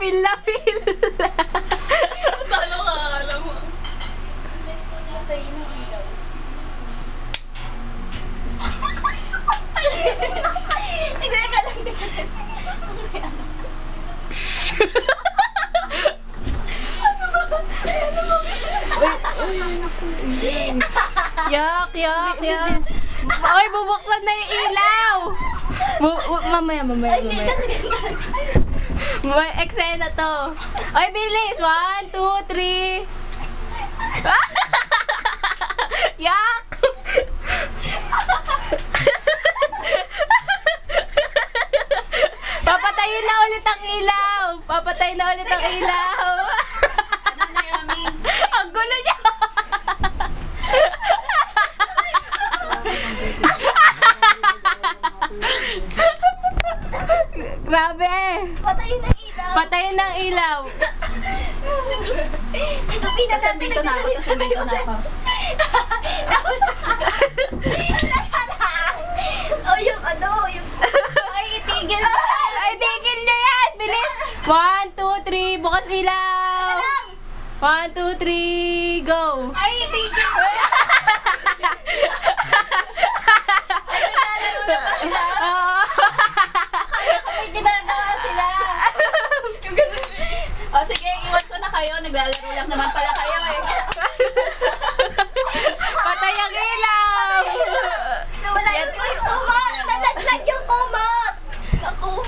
Pila. Saan ka, alam mo? Hindi ka lang din. Yak. Oy, bubuksan na yung ilaw. Mamaya. May eksena to. Oy, bilis. 1, 2, 3. Yak. Papatayin na ulit ang ilaw. Ano na, Yami? Ang gulo niya. Grabe. Patayin ng ilaw. Ito, pinasabito na ako. Tapos, oh, yung ano, yung... Ay, itigil na. Ay, tigil na yan. Bilis. 1, 2, 3. Bukas ilaw. 1, 2, 3. Go. Ay, itigil. May ginagawa sila. O, sige, iwan ko na kayo. Naglalaro lang naman pala kayo eh. Patay ang ilaw. Nawala yung kumot. Nalaglag yung kumot. Ako.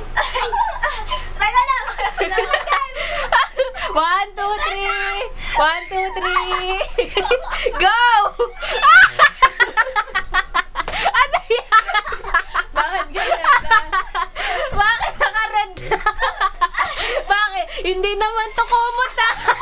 Tara lang. 1, 2, 3. 1, 2, 3. Go. Ano yan? Bakit ganyan na? Bakit naka-red? Bakit? Hindi naman to kumot ah.